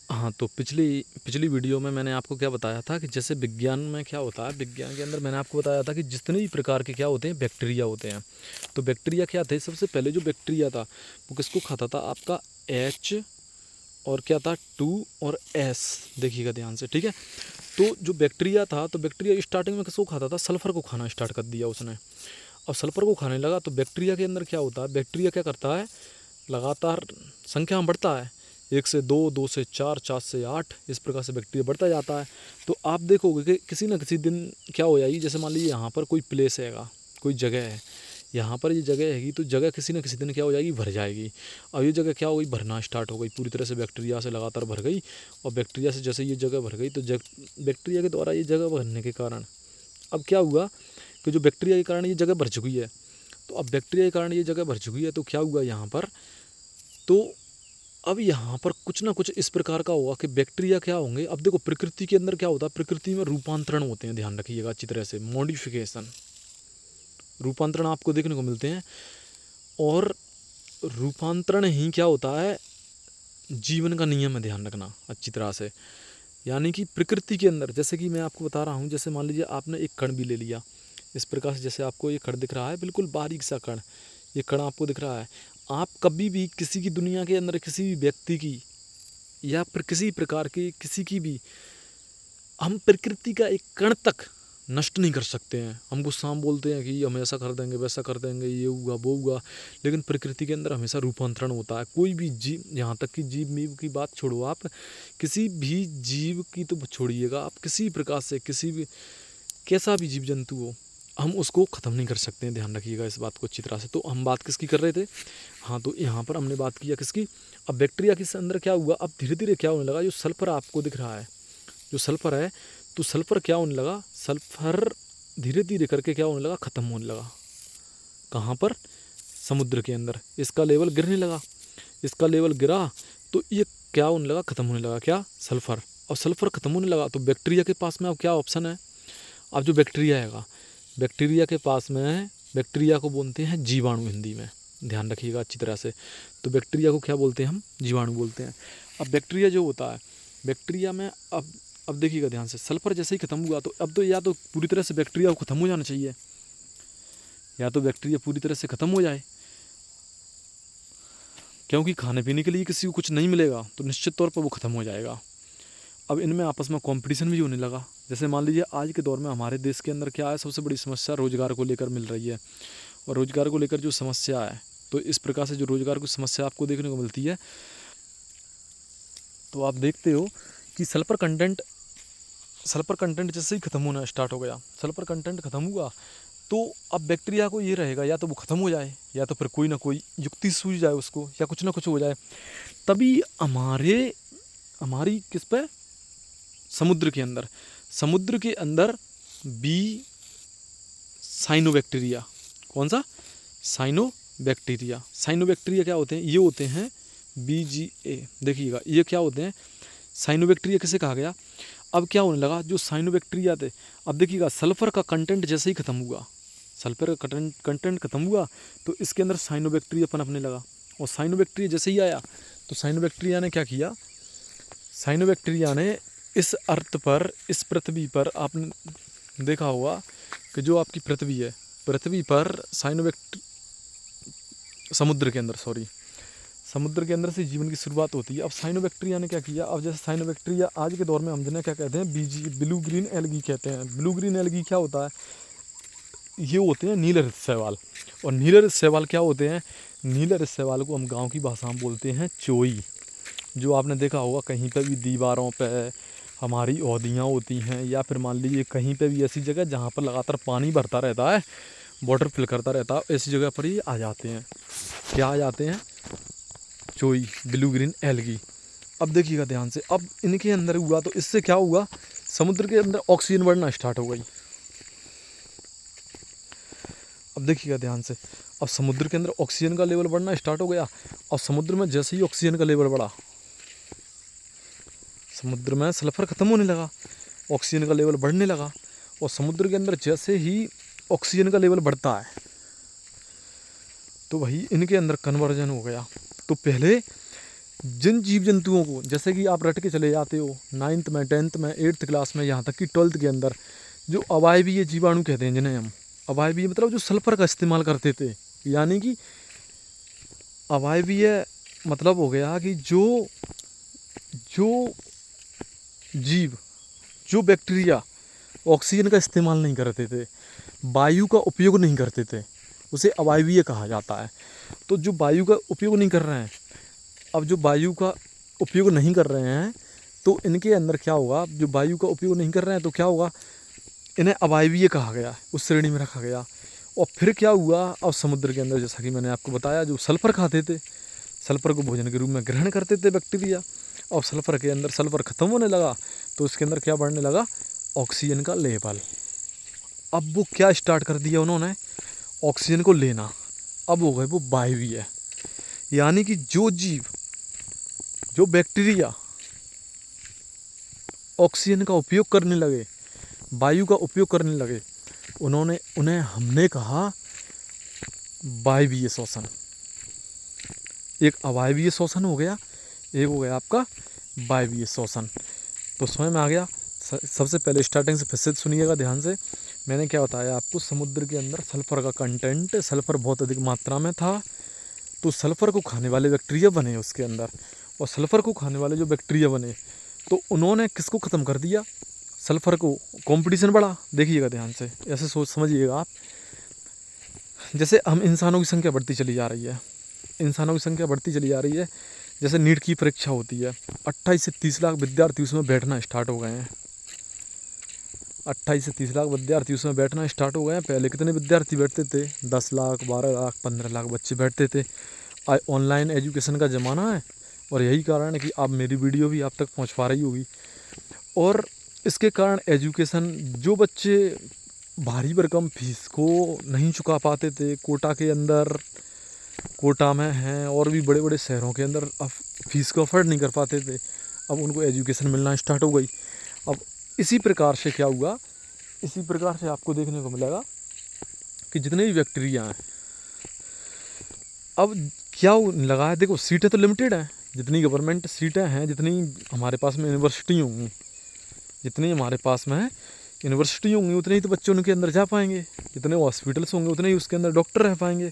हाँ, तो पिछली पिछली वीडियो में मैंने आपको क्या बताया था कि जैसे विज्ञान में क्या होता है, विज्ञान के अंदर मैंने आपको बताया था कि जितने भी प्रकार के क्या होते हैं, बैक्टीरिया होते हैं। तो बैक्टीरिया क्या थे, सबसे पहले जो बैक्टीरिया था वो किसको खाता था, आपका एच और क्या था, टू और एस। देखिएगा ध्यान से, ठीक है। तो जो बैक्टीरिया था, तो बैक्टीरिया स्टार्टिंग में किसको खाता था, सल्फर को खाना स्टार्ट कर दिया उसने। और सल्फर को खाने लगा तो बैक्टीरिया के अंदर क्या होता है, बैक्टीरिया क्या करता है, लगातार संख्या में बढ़ता है, 1 से 2, 2 से 4, 4 से 8, इस प्रकार से बैक्टीरिया बढ़ता जाता है। तो आप देखोगे कि किसी न किसी दिन क्या हो जाएगी, जैसे मान लीजिए यहाँ पर कोई प्लेस हैगा, कोई जगह है, यहाँ पर ये जगह हैगी, तो जगह किसी न किसी दिन क्या हो जाएगी, भर जाएगी। अब ये जगह क्या हो गई, भरना स्टार्ट हो गई, पूरी तरह से बैक्टीरिया से लगातार भर गई। और बैक्टीरिया से जैसे ये जगह भर गई, तो बैक्टीरिया के द्वारा ये जगह भरने के कारण अब क्या हुआ कि जो बैक्टीरिया के कारण ये जगह भर चुकी है, तो अब बैक्टीरिया के कारण ये जगह भर चुकी है, तो क्या हुआ यहाँ पर, तो अब यहाँ पर कुछ ना कुछ इस प्रकार का होगा कि बैक्टीरिया क्या होंगे। अब देखो प्रकृति के अंदर क्या होता है, प्रकृति में रूपांतरण होते हैं, ध्यान रखिएगा अच्छी तरह से, मॉडिफिकेशन, रूपांतरण आपको देखने को मिलते हैं। और रूपांतरण ही क्या होता है, जीवन का नियम है, ध्यान रखना अच्छी तरह से। यानी कि प्रकृति के अंदर, जैसे कि मैं आपको बता रहा हूँ, जैसे मान लीजिए आपने एक कण भी ले लिया, इस प्रकार से जैसे आपको ये कण दिख रहा है, बिल्कुल बारीक सा कण, ये कण आपको दिख रहा है। आप कभी भी किसी की दुनिया के अंदर किसी भी व्यक्ति की या फिर किसी प्रकार की किसी की भी, हम प्रकृति का एक कण तक नष्ट नहीं कर सकते हैं। हम गुस्सा में बोलते हैं कि हम ऐसा कर देंगे, वैसा कर देंगे, ये हुआ वो हुआ, लेकिन प्रकृति के अंदर हमेशा रूपांतरण होता है। कोई भी जीव, यहाँ तक कि जीव मीव की बात छोड़ो, आप किसी भी जीव की तो छोड़िएगा, आप किसी प्रकार से किसी भी कैसा भी जीव जंतु हो, हम उसको ख़त्म नहीं कर सकते हैं, ध्यान रखिएगा इस बात को अच्छी तरह से। तो हम बात किसकी कर रहे थे, हाँ, तो यहाँ पर हमने बात किया किसकी, अब बैक्टीरिया के अंदर क्या हुआ, अब धीरे धीरे क्या होने लगा, जो सल्फर आपको दिख रहा है, जो सल्फर है, तो सल्फर क्या होने लगा, सल्फर धीरे धीरे करके क्या होने लगा, ख़त्म होने लगा। कहाँ पर, समुद्र के अंदर इसका लेवल गिरने लगा, इसका लेवल गिरा तो ये क्या होने लगा, ख़त्म होने लगा, क्या, सल्फर। और सल्फर ख़त्म होने लगा तो बैक्टीरिया के पास में अब क्या ऑप्शन है, अब जो बैक्टीरिया हैगा, बैक्टीरिया के पास में, बैक्टीरिया को बोलते हैं जीवाणु हिंदी में, ध्यान रखिएगा अच्छी तरह से। तो बैक्टीरिया को क्या बोलते हैं हम, जीवाणु बोलते हैं। अब बैक्टीरिया जो होता है, बैक्टीरिया में अब देखिएगा ध्यान से, सल्फर जैसे ही ख़त्म हुआ तो अब तो या तो पूरी तरह से बैक्टीरिया को ख़त्म हो जाना चाहिए, या तो बैक्टीरिया पूरी तरह से ख़त्म हो जाए, क्योंकि खाने पीने के लिए किसी को कुछ नहीं मिलेगा तो निश्चित तौर पर वो ख़त्म हो जाएगा। अब इनमें आपस में कंपटीशन भी होने लगा। जैसे मान लीजिए आज के दौर में हमारे देश के अंदर क्या है, सबसे बड़ी समस्या रोज़गार को लेकर मिल रही है। और रोज़गार को लेकर जो समस्या है, तो इस प्रकार से जो रोज़गार की समस्या आपको देखने को मिलती है, तो आप देखते हो कि सल्फर कंटेंट जैसे ही ख़त्म होना स्टार्ट हो गया, सल्फर कंटेंट ख़त्म हुआ तो अब बैक्टीरिया को ये रहेगा, या तो वो ख़त्म हो जाए, या तो फिर कोई ना कोई युक्ति सूझ जाए उसको, या कुछ ना कुछ हो जाए। तभी हमारी किस पे, समुद्र के अंदर बी साइनोबैक्टीरिया, कौन सा, साइनोबैक्टीरिया क्या होते हैं, ये होते हैं BGA। देखिएगा ये क्या होते हैं, साइनोबैक्टीरिया किसे कहा गया। अब क्या होने लगा, जो साइनोबैक्टीरिया थे, अब देखिएगा सल्फर का कंटेंट जैसे ही ख़त्म हुआ, सल्फर का कंटेंट ख़त्म हुआ तो इसके अंदर साइनोबैक्टीरिया पनपने लगा। और साइनोबैक्टीरिया जैसे ही आया तो साइनोबैक्टीरिया ने क्या किया, साइनोबैक्टीरिया ने इस अर्थ पर, इस पृथ्वी पर आपने देखा होगा कि जो आपकी पृथ्वी है, पृथ्वी पर समुद्र के अंदर से जीवन की शुरुआत होती है। अब साइनोबैक्टीरिया ने क्या किया, अब जैसे साइनोबैक्टीरिया आज के दौर में हम जिन्हें क्या कहते हैं, ब्लू ग्रीन एल्गी कहते हैं। ब्लू ग्रीन एल्गी क्या होता है, ये होते हैं नीलहरित शैवाल। और नीलहरित शैवाल क्या होते हैं, नीलहरित शैवाल को हम गाँव की भाषा में बोलते हैं चोई। जो आपने देखा होगा कहीं पर भी दीवारों पर हमारी औदियाँ होती हैं, या फिर मान लीजिए कहीं पे भी ऐसी जगह जहाँ पर लगातार पानी भरता रहता है, वाटर फिल करता रहता है, ऐसी जगह पर ही आ जाते हैं, क्या आ जाते हैं, चोई, ब्लू ग्रीन एल्गी। अब देखिएगा ध्यान से, अब इनके अंदर हुआ तो इससे क्या हुआ, समुद्र के अंदर ऑक्सीजन बढ़ना स्टार्ट हो गई। अब देखिएगा ध्यान से, अब समुद्र के अंदर ऑक्सीजन का लेवल बढ़ना स्टार्ट हो गया। और समुद्र में जैसे ही ऑक्सीजन का लेवल बढ़ा, समुद्र में सल्फर ख़त्म होने लगा, ऑक्सीजन का लेवल बढ़ने लगा। और समुद्र के अंदर जैसे ही ऑक्सीजन का लेवल बढ़ता है तो वही इनके अंदर कन्वर्जन हो गया। तो पहले जिन जीव जंतुओं को, जैसे कि आप रट के चले जाते हो 9th में, 10th में, 8th क्लास में, यहाँ तक कि 12th के अंदर जो अवायवीय जीवाणु कहते हैं, जिन्हें हम अवायवीय मतलब जो सल्फर का इस्तेमाल करते थे, यानी कि अवायवीय मतलब हो गया कि जो जो जीव, जो बैक्टीरिया ऑक्सीजन का इस्तेमाल नहीं करते थे, वायु का उपयोग नहीं करते थे, उसे अवायवीय कहा जाता है। तो जो वायु का उपयोग नहीं कर रहे हैं, अब जो वायु का उपयोग नहीं कर रहे हैं तो इनके अंदर क्या होगा, जो वायु का उपयोग नहीं कर रहे हैं तो क्या होगा, इन्हें अवायवीय कहा गया, उस श्रेणी में रखा गया। और फिर क्या हुआ, अब समुद्र के अंदर जैसा कि मैंने आपको बताया, जो सल्फ़र खाते थे, सल्फ़र को भोजन के रूप में ग्रहण करते थे बैक्टीरिया, और सल्फ़र के अंदर सल्फ़र ख़त्म होने लगा तो उसके अंदर क्या बढ़ने लगा, ऑक्सीजन का लेवल। अब वो क्या स्टार्ट कर दिया उन्होंने, ऑक्सीजन को लेना, अब हो गए वो वायवीय। यानी कि जो जीव, जो बैक्टीरिया ऑक्सीजन का उपयोग करने लगे, वायु का उपयोग करने लगे, उन्हें हमने कहा वायवीय श्वसन। एक अवायवीय श्वसन हो गया, एक हो गया आपका वायवीय श्वसन। तो समझ में आ गया। सबसे पहले स्टार्टिंग से फिर से सुनिएगा ध्यान से। मैंने क्या बताया आपको, समुद्र के अंदर सल्फ़र का कंटेंट, सल्फ़र बहुत अधिक मात्रा में था, तो सल्फ़र को खाने वाले बैक्टीरिया बने उसके अंदर, और सल्फ़र को खाने वाले जो बैक्टीरिया बने तो उन्होंने किसको ख़त्म कर दिया, सल्फ़र को। कंपटीशन बढ़ा, देखिएगा ध्यान से, ऐसे सोच समझिएगा आप। जैसे हम इंसानों की संख्या बढ़ती चली जा रही है, इंसानों की संख्या बढ़ती चली जा रही है, जैसे नीट की परीक्षा होती है, 28 से 30 लाख विद्यार्थी उसमें बैठना स्टार्ट हो गए हैं। 28 से 30 लाख विद्यार्थी उसमें बैठना स्टार्ट हो गए हैं। पहले कितने विद्यार्थी बैठते थे, 10 लाख, 12 लाख, 15 लाख बच्चे बैठते थे। आज ऑनलाइन एजुकेशन का ज़माना है, और यही कारण है कि आप मेरी वीडियो भी आप तक पहुंच पा रही होगी। और इसके कारण एजुकेशन, जो बच्चे भारी भरकम फीस को नहीं चुका पाते थे, कोटा के अंदर, कोटा में हैं और भी बड़े बड़े शहरों के अंदर अब फीस को अफोर्ड नहीं कर पाते थे, अब उनको एजुकेशन मिलना स्टार्ट हो गई। अब इसी प्रकार से क्या हुआ, इसी प्रकार से आपको देखने को मिलेगा कि जितने भी बैक्टीरिया हैं, अब क्या लगा है, देखो सीटें तो लिमिटेड हैं, जितनी गवर्नमेंट सीटें हैं, जितनी हमारे पास में यूनिवर्सिटी होंगी, जितनी हमारे पास में है यूनिवर्सिटी होंगी, उतने ही तो बच्चे उनके अंदर जा पाएंगे, जितने हॉस्पिटल्स होंगे उतने ही उसके अंदर डॉक्टर रह पाएंगे।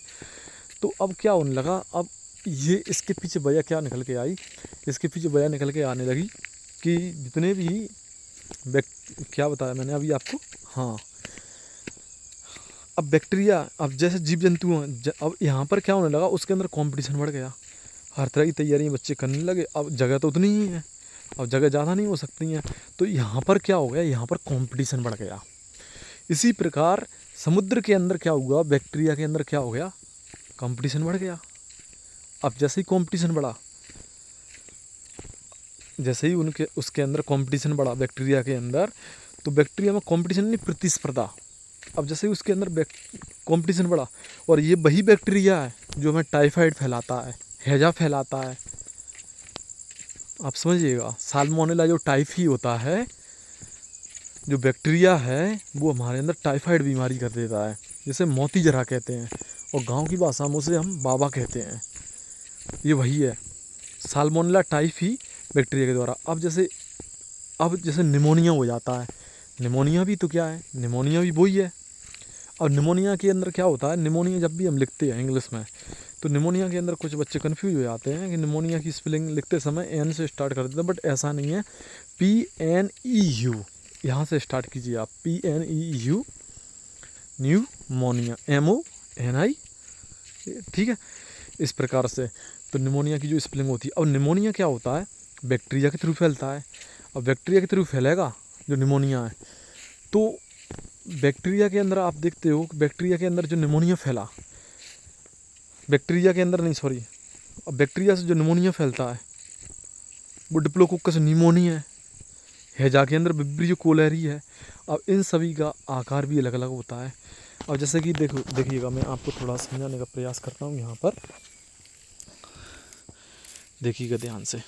तो अब क्या होने लगा, अब ये इसके पीछे वजह क्या निकल के आई, इसके पीछे वजह निकल के आने लगी कि जितने भी क्या बताया मैंने अभी आपको, हाँ, अब बैक्टीरिया, अब जैसे जीव जंतु हैं, अब यहाँ पर क्या होने लगा, उसके अंदर कंपटीशन बढ़ गया, हर तरह की तैयारियाँ बच्चे करने लगे। अब जगह तो उतनी ही है, अब जगह ज़्यादा नहीं हो सकती हैं, तो यहाँ पर क्या हो गया, यहाँ पर कंपटीशन बढ़ गया। इसी प्रकार समुद्र के अंदर क्या हुआ, बैक्टीरिया के अंदर क्या हो गया, कंपटीशन बढ़ गया। अब जैसे ही कंपटीशन बढ़ा, जैसे ही उसके अंदर कंपटीशन बढ़ा बैक्टीरिया के अंदर, तो बैक्टीरिया में कंपटीशन नहीं, प्रतिस्पर्धा। अब जैसे ही उसके अंदर कंपटीशन बढ़ा, और ये वही बैक्टीरिया है जो हमें टाइफाइड फैलाता है, हैजा फैलाता है। आप समझिएगा, साल्मोनेला जो टाइफी होता है, जो बैक्टीरिया है वो हमारे अंदर टाइफाइड बीमारी कर देता है, जिसे मोती जरा कहते हैं, और गांव की भाषा में उसे हम बाबा कहते हैं। ये वही है, साल्मोनेला टाइफी बैक्टीरिया के द्वारा। अब जैसे निमोनिया हो जाता है, निमोनिया भी तो क्या है, निमोनिया भी वही है। अब निमोनिया के अंदर क्या होता है, निमोनिया जब भी हम लिखते हैं इंग्लिश में, तो निमोनिया के अंदर कुछ बच्चे कन्फ्यूज हो जाते हैं कि निमोनिया की स्पेलिंग लिखते समय एन से स्टार्ट कर देते हैं, बट ऐसा नहीं है, PNEU यहाँ से स्टार्ट कीजिए आप, PNEU, न्यूमोनिया, MONI, ठीक है, इस प्रकार से। तो निमोनिया की जो स्पेलिंग होती है, अब निमोनिया क्या होता है, बैक्टीरिया के थ्रू फैलता है। अब बैक्टीरिया के थ्रू फैलेगा जो निमोनिया है, तो बैक्टीरिया के अंदर आप देखते हो, बैक्टीरिया के अंदर जो निमोनिया फैला, बैक्टीरिया के अंदर नहीं, सॉरी, अब बैक्टीरिया से जो निमोनिया फैलता है वो डिप्लोकोकस निमोनिया है, हैजा के अंदर विब्रियो कोलेरी है। अब इन सभी का आकार भी अलग अलग होता है। अब जैसे कि देखिएगा, मैं आपको थोड़ा समझाने का प्रयास करता हूँ यहाँ पर, देखिएगा ध्यान से।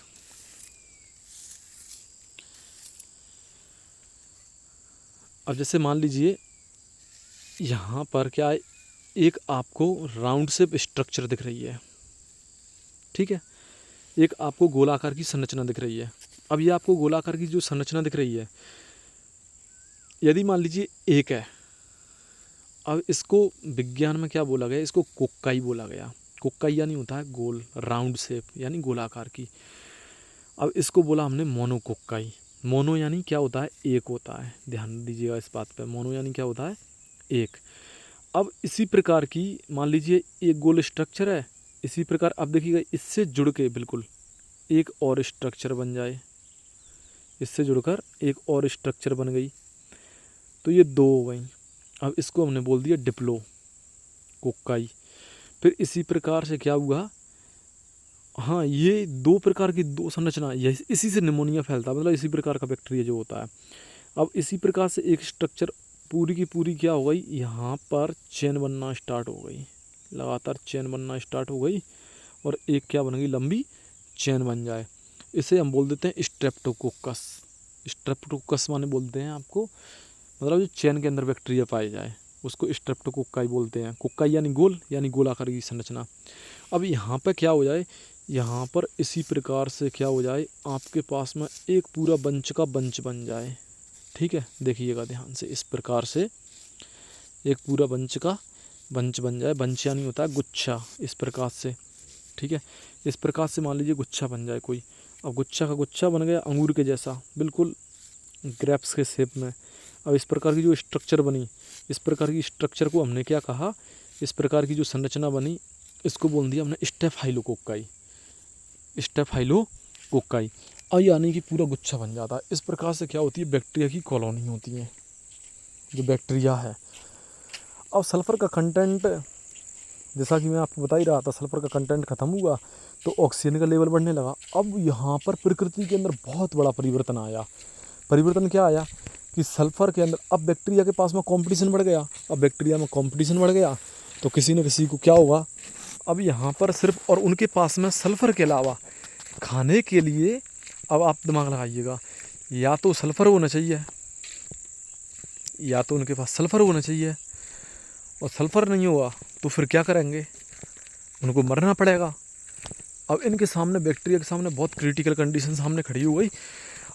अब जैसे मान लीजिए यहाँ पर क्या है, एक आपको राउंड शेप स्ट्रक्चर दिख रही है, ठीक है, एक आपको गोलाकार की संरचना दिख रही है। अब ये आपको गोलाकार की जो संरचना दिख रही है, यदि मान लीजिए एक है, अब इसको विज्ञान में क्या बोला गया, इसको कोक्काई बोला गया। कोक्काई यानी होता है गोल, राउंड शेप यानी गोलाकार की। अब इसको बोला हमने मोनोकोक्काई। मोनो यानी क्या होता है, एक होता है, ध्यान दीजिएगा इस बात पे। मोनो यानी क्या होता है, एक। अब इसी प्रकार की मान लीजिए एक गोल स्ट्रक्चर है, इसी प्रकार अब देखिएगा इससे जुड़ के बिल्कुल एक और स्ट्रक्चर बन जाए, इससे जुड़कर एक और स्ट्रक्चर बन गई, तो ये दो हो गई। अब इसको हमने बोल दिया डिप्लो कोक्काई। फिर इसी प्रकार से क्या हुआ, हाँ ये दो प्रकार की दो संरचना, यही इसी से निमोनिया फैलता है, मतलब इसी प्रकार का बैक्टीरिया जो होता है। अब इसी प्रकार से एक स्ट्रक्चर पूरी की पूरी क्या हो गई, यहाँ पर चेन बनना स्टार्ट हो गई, लगातार चेन बनना स्टार्ट हो गई, और एक क्या बन गई, लंबी चेन बन जाए। इसे हम बोल देते हैं स्ट्रेप्टोकोकस। स्ट्रेप्टोकोकस माने बोलते हैं आपको, मतलब जो चेन के अंदर बैक्टीरिया पाए जाए उसको स्ट्रेप्टोकोक्काई बोलते हैं। कोक्काई यानी गोल, यानी गोलाकार की संरचना। अब यहाँ पर क्या हो जाए, यहाँ पर इसी प्रकार से क्या हो जाए, आपके पास में एक पूरा बंच का बंच बन जाए। ठीक है, देखिएगा ध्यान से, इस प्रकार से एक पूरा बंच का बंच बन जाए। बंच यानी होता है गुच्छा, इस प्रकार से। ठीक है, इस प्रकार से मान लीजिए गुच्छा बन जाए कोई। अब गुच्छा का गुच्छा बन गया अंगूर के जैसा, बिल्कुल ग्रेप्स के शेप में। अब इस प्रकार की जो स्ट्रक्चर बनी, इस प्रकार की स्ट्रक्चर को हमने क्या कहा, इस प्रकार की जो संरचना बनी, इसको बोल दिया हमने स्टेफाइलोकोक्काई। स्टेफाइलोकोक्काई और यानी कि पूरा गुच्छा बन जाता है। इस प्रकार से क्या होती है, बैक्टीरिया की कॉलोनी होती है, जो बैक्टीरिया है। अब सल्फ़र का कंटेंट, जैसा कि मैं आपको बता ही रहा था, सल्फ़र का कंटेंट खत्म हुआ तो ऑक्सीजन का लेवल बढ़ने लगा। अब यहाँ पर प्रकृति के अंदर बहुत बड़ा परिवर्तन आया। परिवर्तन क्या आया कि सल्फ़र के अंदर अब बैक्टीरिया के पास में कंपटीशन बढ़ गया। अब बैक्टीरिया में कंपटीशन बढ़ गया तो किसी न किसी को क्या होगा, अब यहाँ पर सिर्फ और उनके पास में सल्फ़र के अलावा खाने के लिए, अब आप दिमाग लगाइएगा, या तो सल्फ़र होना चाहिए, या तो उनके पास सल्फ़र होना चाहिए, और सल्फ़र नहीं हुआ तो फिर क्या करेंगे, उनको मरना पड़ेगा। अब इनके सामने, बैक्टीरिया के सामने बहुत क्रिटिकल कंडीशन सामने खड़ी हो गई।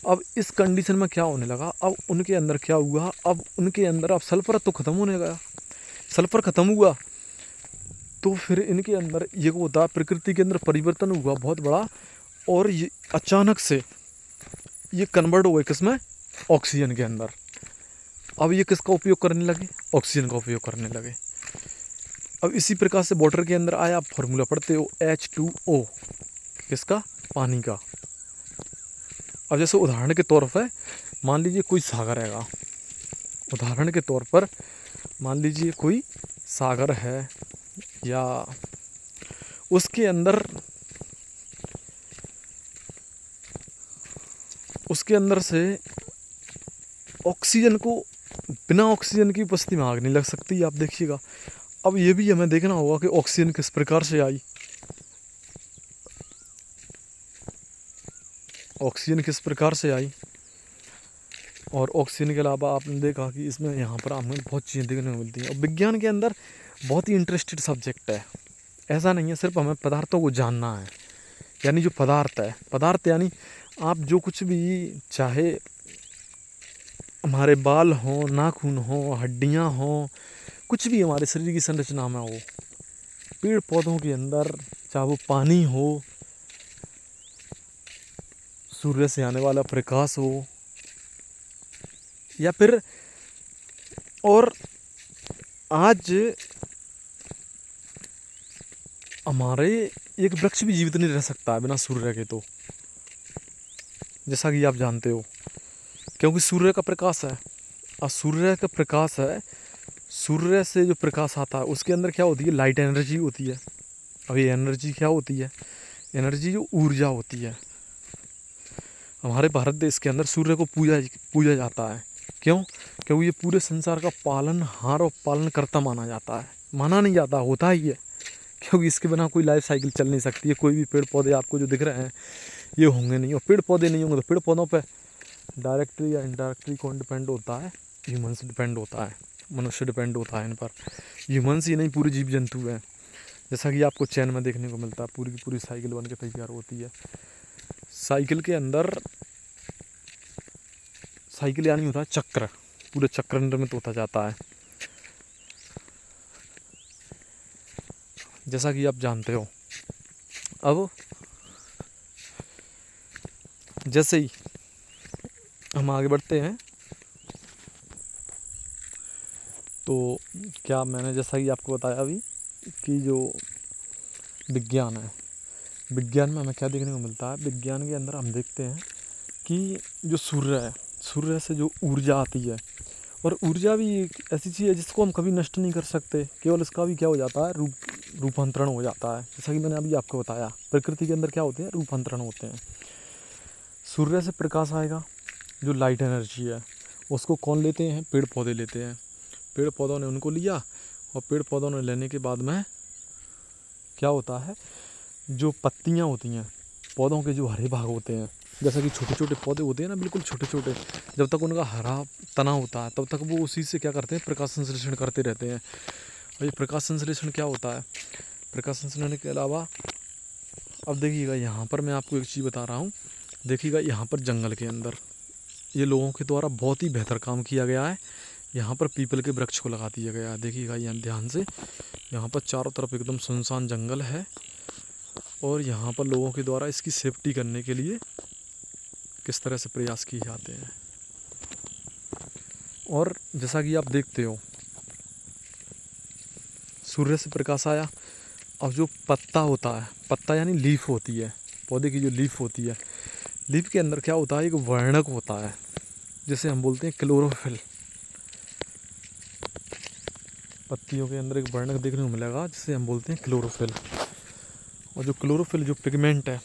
अब इस कंडीशन में क्या होने लगा, अब उनके अंदर क्या हुआ, अब उनके अंदर अब सल्फ़र तो ख़त्म होने लगा। सल्फ़र ख़त्म हुआ तो फिर इनके अंदर ये होता, प्रकृति के अंदर परिवर्तन हुआ बहुत बड़ा, और ये अचानक से ये कन्वर्ट हो गए किसमें, ऑक्सीजन के अंदर। अब ये किसका उपयोग करने लगे, ऑक्सीजन का उपयोग करने लगे। अब इसी प्रकार से वाटर के अंदर आया, आप फार्मूला पढ़ते हो H2O, किसका, पानी का। अब जैसे उदाहरण के तौर पर मान लीजिए कोई सागर हैगा, उदाहरण के तौर पर मान लीजिए कोई सागर है, या उसके अंदर से ऑक्सीजन को, बिना ऑक्सीजन की उपस्थिति में आग नहीं लग सकती, आप देखिएगा। अब ये भी हमें देखना होगा कि ऑक्सीजन किस प्रकार से आई, ऑक्सीजन किस प्रकार से आई। और ऑक्सीजन के अलावा आपने देखा कि इसमें यहाँ पर हमें बहुत चीज़ें देखने को मिलती हैं। और विज्ञान के अंदर बहुत ही इंटरेस्टेड सब्जेक्ट है, ऐसा नहीं है सिर्फ हमें पदार्थों को जानना है। यानी जो पदार्थ है, पदार्थ यानी आप जो कुछ भी चाहे, हमारे बाल हों, नाखून हों, हड्डियाँ हों, कुछ भी हमारे शरीर की संरचना में हो, पेड़ पौधों के अंदर, चाहे वो पानी हो, सूर्य से आने वाला प्रकाश हो, या फिर, और आज हमारे एक वृक्ष भी जीवित नहीं रह सकता है बिना सूर्य के, तो जैसा कि आप जानते हो, क्योंकि सूर्य का प्रकाश है। और सूर्य का प्रकाश है, सूर्य से जो प्रकाश आता है उसके अंदर क्या होती है, लाइट एनर्जी होती है। अब ये एनर्जी क्या होती है, एनर्जी जो ऊर्जा होती है। हमारे भारत देश के अंदर सूर्य को पूजा जाता है। क्यों, क्योंकि ये पूरे संसार का पालनहार और पालनकर्ता माना जाता है। माना नहीं जाता, होता ही है, क्योंकि इसके बिना कोई लाइफ साइकिल चल नहीं सकती है। कोई भी पेड़ पौधे आपको जो दिख रहे हैं ये होंगे नहीं, और पेड़ पौधे नहीं होंगे तो पेड़ पौधों पे डायरेक्टली या इनडायरेक्टली कौन डिपेंड होता है, ह्यूमंस डिपेंड होता है, मनुष्य डिपेंड होता है इन पर। ह्यूमंस ही नहीं, पूरे जीव जंतु हैं। जैसा कि आपको चैन में देखने को मिलता है, पूरी की पूरी साइकिल बन के तैयार होती है। साइकिल के अंदर साइकिल यानी होता है चक्र, पूरे चक्र निर्मित होता जाता है। जैसा कि आप जानते हो, अब जैसे ही हम आगे बढ़ते हैं तो क्या मैंने जैसा कि आपको बताया अभी कि जो विज्ञान है, विज्ञान में हमें क्या देखने को मिलता है, विज्ञान के अंदर हम देखते हैं कि जो सूर्य है, सूर्य से जो ऊर्जा आती है, और ऊर्जा भी एक ऐसी चीज़ है जिसको हम कभी नष्ट नहीं कर सकते, केवल इसका भी क्या हो जाता है, रूपांतरण हो जाता है। जैसा कि मैंने अभी आपको बताया, प्रकृति के अंदर क्या होते हैं, रूपांतरण होते हैं। सूर्य से प्रकाश आएगा, जो लाइट एनर्जी है उसको कौन लेते हैं, पेड़ पौधे लेते हैं। पेड़ पौधों ने उनको लिया, और पेड़ पौधों ने लेने के बाद में क्या होता है, जो पत्तियां होती हैं पौधों के, जो हरे भाग होते हैं, जैसा कि छोटे छोटे पौधे होते हैं ना, बिल्कुल छोटे छोटे, जब तक उनका हरा तना होता है तब तक वो उसी से क्या करते हैं, प्रकाश संश्लेषण करते रहते हैं। और ये प्रकाश संश्लेषण क्या होता है, प्रकाश संश्लेषण के अलावा अब देखिएगा, यहाँ पर मैं आपको एक चीज़ बता रहा हूँ। देखिएगा यहाँ पर जंगल के अंदर ये लोगों के द्वारा बहुत ही बेहतर काम किया गया है। यहाँ पर पीपल के वृक्ष को लगा दिया गया है। देखिएगा यहाँ ध्यान से, यहाँ पर चारों तरफ एकदम सुनसान जंगल है, और यहाँ पर लोगों के द्वारा इसकी सेफ्टी करने के लिए किस तरह से प्रयास किए जाते हैं। और जैसा कि आप देखते हो, सूर्य से प्रकाश आया, अब जो पत्ता होता है, पत्ता यानी लीफ होती है, पौधे की जो लीफ होती है, लीफ के अंदर क्या होता है, एक वर्णक होता है जिसे हम बोलते हैं क्लोरोफिल। पत्तियों के अंदर एक वर्णक देखने को मिलेगा जिसे हम बोलते हैं क्लोरोफिल। और जो क्लोरोफिल जो पिगमेंट है,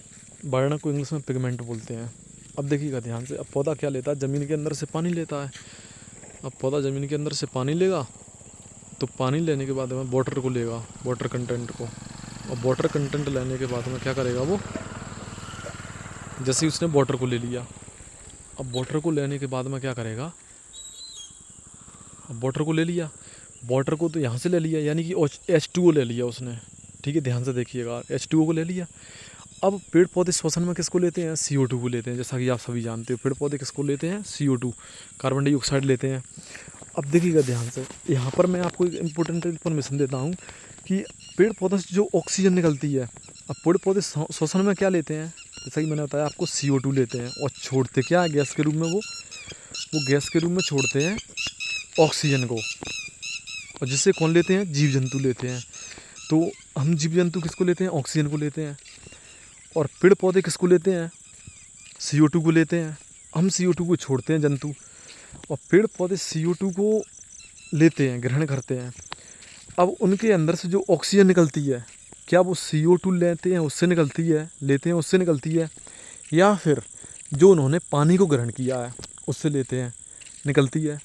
वर्णक को इंग्लिश में पिगमेंट बोलते हैं। अब देखिएगा ध्यान से, अब पौधा क्या लेता है, ज़मीन के अंदर से पानी लेता है। अब पौधा ज़मीन के अंदर से पानी लेगा, तो पानी लेने के बाद में वाटर को लेगा, वाटर कंटेंट को, और वाटर कंटेंट लेने के बाद में क्या करेगा वो, जैसे ही उसने वाटर को ले लिया, अब वाटर को लेने के बाद में क्या करेगा, अब वाटर को ले लिया, वाटर को तो यहाँ से ले लिया, यानी कि H2O ले लिया उसने, ठीक है, ध्यान से देखिएगा, H2O को ले लिया। अब पेड़ पौधे श्वसन में किसको लेते हैं, CO2 को लेते हैं। जैसा कि आप सभी जानते हो, पेड़ पौधे किसको लेते हैं, CO2, कार्बन डाइऑक्साइड लेते हैं। अब देखिएगा ध्यान से, यहाँ पर मैं आपको एक इम्पोर्टेंट इन्फॉर्मेशन देता हूँ कि पेड़ पौधों से जो ऑक्सीजन निकलती है, अब पेड़ पौधे श्वसन में क्या लेते हैं, जैसा कि मैंने बताया आपको, CO2 लेते हैं, और छोड़ते क्या है, गैस के रूप में, वो गैस के रूप में छोड़ते हैं ऑक्सीजन को। और जिससे कौन लेते हैं, जीव जंतु लेते हैं। तो हम जीव जंतु किसको लेते हैं, ऑक्सीजन को लेते हैं। और पेड़ पौधे किसको लेते हैं, CO2 को लेते हैं। हम CO2 को छोड़ते हैं जंतु, और पेड़ पौधे CO2 को लेते हैं, ग्रहण करते हैं। अब उनके अंदर से जो ऑक्सीजन निकलती है, क्या वो CO2 लेते हैं उससे निकलती है, लेते हैं उससे निकलती है, या फिर जो उन्होंने पानी को ग्रहण किया है उससे लेते हैं, निकलती है।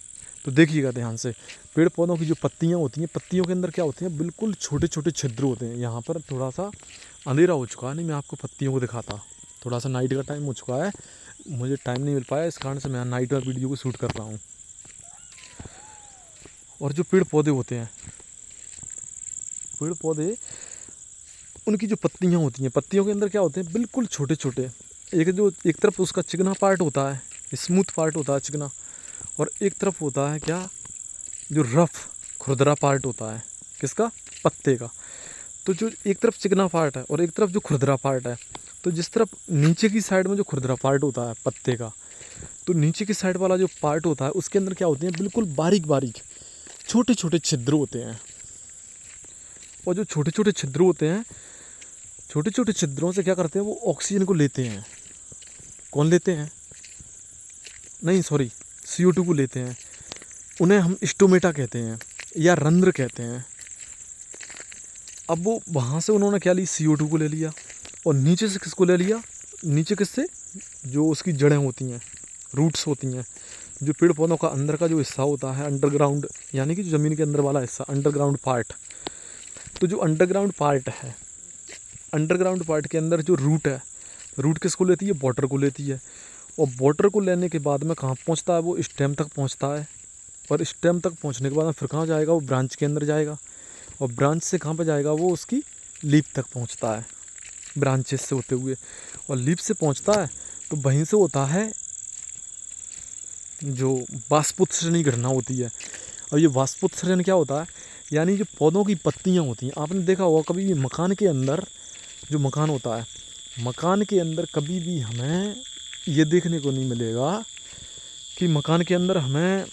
तो देखिएगा ध्यान से, पेड़ पौधों की जो पत्तियां होती हैं, पत्तियों के अंदर क्या होते हैं, बिल्कुल छोटे छोटे छिद्र होते हैं। यहाँ पर थोड़ा सा अंधेरा हो चुका है, नहीं मैं आपको पत्तियों को दिखाता, थोड़ा सा नाइट का टाइम हो चुका है, मुझे टाइम नहीं मिल पाया, इस कारण से मैं नाइट में वीडियो को शूट कर रहा हूँ। और जो पेड़ पौधे होते हैं, पेड़ पौधे, उनकी जो पत्तियाँ होती हैं, पत्तियों के अंदर क्या होते हैं, बिल्कुल छोटे छोटे, एक तरफ उसका चिकना पार्ट होता है, स्मूथ पार्ट होता है चिकना, और एक तरफ होता है क्या, जो रफ खुरदरा पार्ट होता है, किसका, पत्ते का। तो जो एक तरफ चिकना पार्ट है और एक तरफ जो खुरदरा पार्ट है, तो जिस तरफ नीचे की साइड में जो खुरदरा पार्ट होता है पत्ते का, तो नीचे की साइड वाला जो पार्ट होता है उसके अंदर क्या होते हैं, बिल्कुल बारीक बारीक छोटे छोटे छिद्र होते हैं। और जो छोटे छोटे छिद्र होते हैं, छोटे छोटे छिद्रों से क्या करते हैं, वो ऑक्सीजन को लेते हैं। कौन लेते हैं, नहीं सॉरी, CO2 को लेते हैं। उन्हें हम स्टोमेटा कहते हैं या रंध्र कहते हैं। अब वो वहाँ से उन्होंने क्या ली, CO2 को ले लिया, और नीचे से किसको ले लिया, नीचे किससे, जो उसकी जड़ें होती हैं, रूट्स होती हैं, जो पेड़ पौधों का अंदर का जो हिस्सा होता है, अंडरग्राउंड, यानी कि जो ज़मीन के अंदर वाला हिस्सा, अंडरग्राउंड पार्ट। तो जो अंडरग्राउंड पार्ट है, अंडरग्राउंड पार्ट के अंदर जो रूट है, रूट किसको लेती है, वाटर को लेती है। और वाटर को लेने के बाद में कहाँ पहुँचता है, वो स्टेम तक पहुँचता है, और स्टेम तक पहुँचने के बाद में फिर कहाँ जाएगा, वो ब्रांच के अंदर जाएगा, और ब्रांच से कहाँ पर जाएगा, वो उसकी लीफ तक पहुंचता है ब्रांचेस से होते हुए, और लीफ से पहुंचता है तो वहीं से होता है जो वाष्पोत्सर्जन की घटना होती है। और ये वाष्पोत्सर्जन क्या होता है, यानी जो पौधों की पत्तियां होती हैं, आपने देखा होगा कभी भी मकान के अंदर, जो मकान होता है, मकान के अंदर कभी भी हमें ये देखने को नहीं मिलेगा कि मकान के अंदर हमें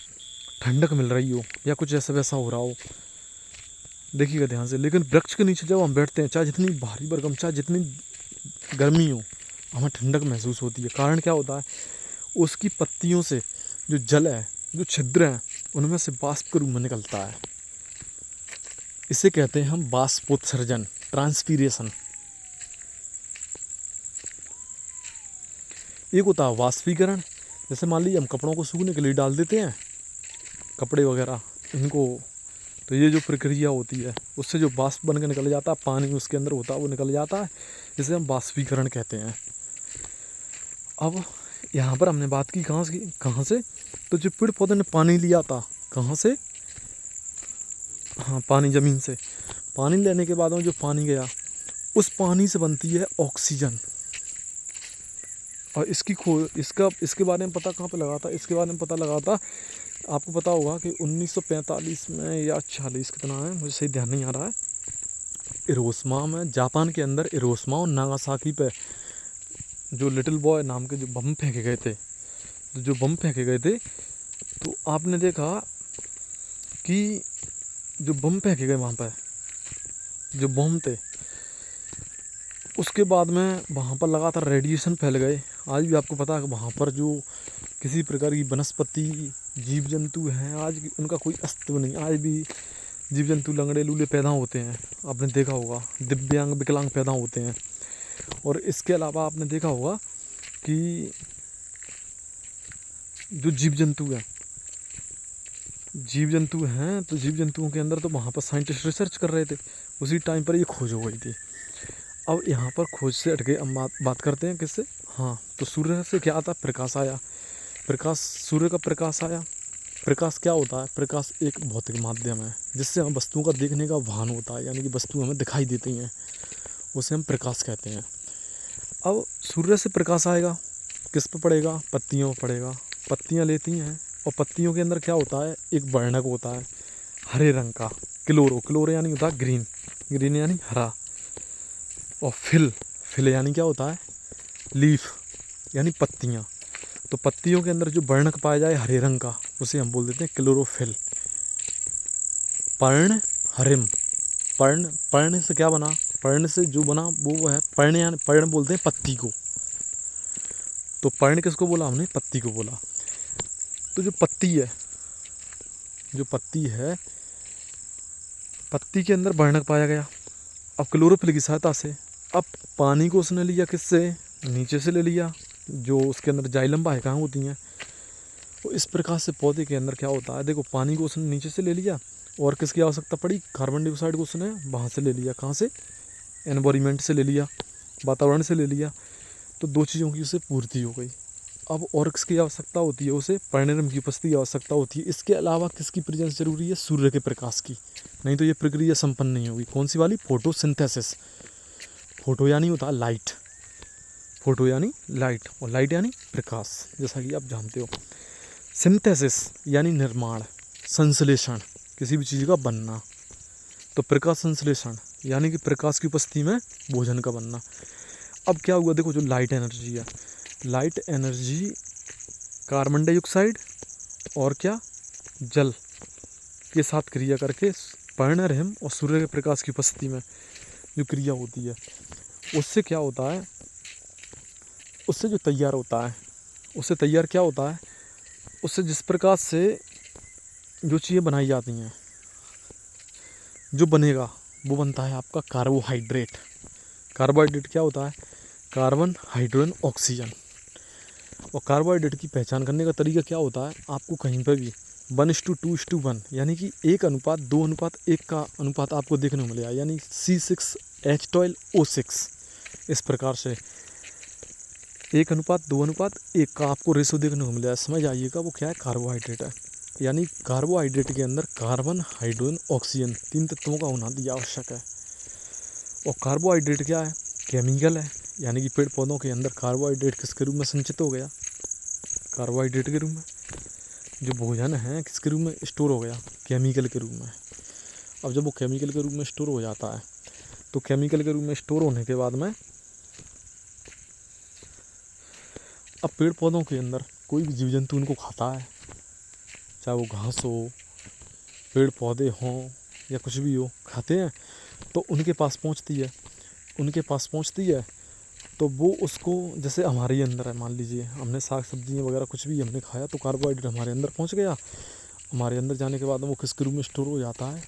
ठंडक मिल रही हो या कुछ ऐसा वैसा हो रहा हो, देखिएगा ध्यान से। लेकिन वृक्ष के नीचे जब हम बैठते हैं, चाहे जितनी भारी भरकम, चाहे जितनी गर्मी हो, हमें ठंडक महसूस होती है। कारण क्या होता है, उसकी पत्तियों से जो जल है, जो छिद्र हैं, उनमें से वाष्प के रूप में निकलता है। इसे कहते हैं हम वाष्पोत्सर्जन, ट्रांसपीरेशन। एक होता है वाष्पीकरण, जैसे मान लीजिए हम कपड़ों को सूखने के लिए डाल देते हैं, कपड़े वगैरह इनको, तो ये जो प्रक्रिया होती है उससे जो वाष्प बन के निकल जाता है, पानी उसके अंदर होता है वो निकल जाता है, इसे हम वाष्पीकरण कहते हैं। अब यहाँ पर हमने बात की कहाँ से, तो जो पेड़ पौधे ने पानी लिया था कहाँ से, हाँ पानी ज़मीन से। पानी लेने के बाद में जो पानी गया, उस पानी से बनती है ऑक्सीजन। और इसके बारे में पता कहाँ पे लगा था, इसके बारे में पता लगा था, आपको पता होगा कि 1945 में या 40 कितना है मुझे सही ध्यान नहीं आ रहा है, हिरोशिमा में, जापान के अंदर हिरोशिमा और नागासाकी पे जो लिटिल बॉय नाम के जो बम फेंके गए थे, तो आपने देखा कि जो बम फेंके गए वहाँ पर, जो बम थे, उसके बाद में वहाँ पर लगातार रेडिएशन फैल गए। आज भी आपको पता है कि वहाँ पर जो किसी प्रकार की वनस्पति, जीव जंतु हैं, आज उनका कोई अस्तित्व नहीं। आज भी जीव जंतु लंगड़े लूले पैदा होते हैं, आपने देखा होगा, दिव्यांग विकलांग पैदा होते हैं। और इसके अलावा आपने देखा होगा कि जो जीव जंतु हैं, तो जीव जंतुओं के अंदर तो वहाँ पर साइंटिस्ट रिसर्च कर रहे थे, उसी टाइम पर ये खोज हो गई थी। अब यहाँ पर खोज से हट के हम बात करते हैं किससे, हाँ, तो सूर्य से क्या आता, प्रकाश आया, सूर्य का प्रकाश आया। प्रकाश क्या होता है, प्रकाश एक भौतिक माध्यम है जिससे हम वस्तुओं का देखने का वाहन होता है, यानी कि वस्तु हमें दिखाई देती हैं, उसे हम प्रकाश कहते हैं। अब सूर्य से प्रकाश आएगा, किस पे पड़ेगा, पत्तियों पर पड़ेगा, पत्तियाँ लेती हैं, और पत्तियों के अंदर क्या होता है, एक वर्णक होता है हरे रंग का, क्लोरो यानी होता है ग्रीन यानी हरा, और फिल यानी क्या होता है, लीफ यानी पत्तियाँ। तो पत्तियों के अंदर जो वर्णक पाया जाए हरे रंग का, उसे हम बोल देते हैं क्लोरोफिल। पर्ण हरिम, पर्ण से क्या बना, पर्ण से जो बना वो है पर्ण बोलते हैं पत्ती को। तो पर्ण किसको बोला हमने, पत्ती को बोला। तो जो पत्ती है, पत्ती के अंदर वर्णक पाया गया। अब क्लोरोफिल की सहायता से, अब पानी को उसने लिया किससे, नीचे से ले लिया, जो उसके अंदर जाइलम वाहिकाएं होती हैं। तो इस प्रकार से पौधे के अंदर क्या होता है, देखो पानी को उसने नीचे से ले लिया, और किसकी आवश्यकता पड़ी, कार्बन डाइऑक्साइड को उसने वहाँ से ले लिया, कहाँ से, एनवायरनमेंट से ले लिया, वातावरण से ले लिया। तो दो चीज़ों की उसे पूर्ति हो गई। अब और किसकी आवश्यकता होती है, उसे पर्णरम की उपस्थिति की आवश्यकता होती है। इसके अलावा किसकी प्रेजेंस जरूरी है, सूर्य के प्रकाश की, नहीं तो ये प्रक्रिया संपन्न नहीं होगी। कौन सी वाली, फोटोसिंथेसिस। फोटो यानी होता है लाइट, और लाइट यानी प्रकाश, जैसा कि आप जानते हो। सिंथेसिस यानी निर्माण, संश्लेषण, किसी भी चीज़ का बनना। तो प्रकाश संश्लेषण यानी कि प्रकाश की उपस्थिति में भोजन का बनना। अब क्या हुआ, देखो जो लाइट एनर्जी है, लाइट एनर्जी कार्बन डाइऑक्साइड और क्या, जल के साथ क्रिया करके पर्णरहिम और सूर्य के प्रकाश की उपस्थिति में जो क्रिया होती है, उससे क्या होता है, उससे जो तैयार होता है, उससे तैयार क्या होता है, उससे जिस प्रकार से जो चीज़ें बनाई जाती हैं, जो बनेगा वो बनता है आपका कार्बोहाइड्रेट। कार्बोहाइड्रेट क्या होता है, कार्बन, हाइड्रोजन, ऑक्सीजन। और कार्बोहाइड्रेट की पहचान करने का तरीका क्या होता है, आपको कहीं पर भी 1:2:1 यानी कि 1:2:1 का अनुपात आपको देखने को मिलेगा, यानी C6H12O6। इस प्रकार से 1:2:1 का आपको रेशो देखने को मिलेगा। समझ आइएगा वो क्या है, कार्बोहाइड्रेट है। यानी कार्बोहाइड्रेट के अंदर कार्बन, हाइड्रोजन, ऑक्सीजन 3 तत्वों का होना भी आवश्यक है। और कार्बोहाइड्रेट क्या है? केमिकल है, यानी कि पेड़ पौधों के अंदर कार्बोहाइड्रेट किसके रूप में संचित हो गया? कार्बोहाइड्रेट के रूप में। जो भोजन है किसके रूप में स्टोर हो गया? केमिकल के रूप में। अब जब वो केमिकल के रूप में स्टोर हो जाता है तो केमिकल के रूप में स्टोर होने के बाद में अब पेड़ पौधों के अंदर कोई भी जीव जंतु उनको खाता है, चाहे वो घास हो, पेड़ पौधे हों या कुछ भी हो, खाते हैं। तो उनके पास पहुंचती है तो वो उसको, जैसे हमारे अंदर है, मान लीजिए हमने साग सब्जियाँ वगैरह कुछ भी हमने खाया तो कार्बोहाइड्रेट हमारे अंदर पहुंच गया। हमारे अंदर जाने के बाद वो किसके रूप में स्टोर हो जाता है?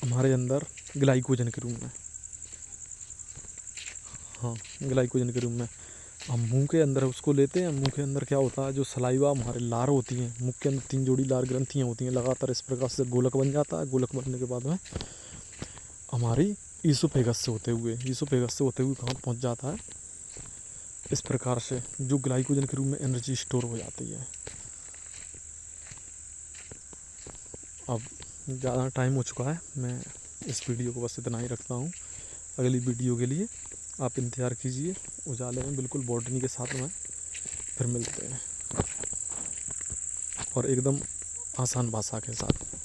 हमारे अंदर ग्लाइकोजन के रूप में। हाँ, ग्लाइकोजन के रूप में हम मुंह के अंदर उसको लेते हैं। मुंह के अंदर क्या होता है, जो सलाइवा हमारे लार होती हैं, मुंह के अंदर 3 जोड़ी लार ग्रंथियाँ होती हैं, लगातार इस प्रकार से गोलक बन जाता है। गोलक बनने के बाद में हमारी ईसोफेगस से होते हुए कहाँ पहुँच जाता है? इस प्रकार से, जो ग्लाइकोजन के रूप में एनर्जी स्टोर हो जाती है। अब ज़्यादा टाइम हो चुका है, मैं इस वीडियो को बस इतना ही रखता हूँ। अगली वीडियो के लिए आप इंतज़ार कीजिए। उजाले में बिल्कुल बॉटनी के साथ में फिर मिलते हैं, और एकदम आसान भाषा के साथ।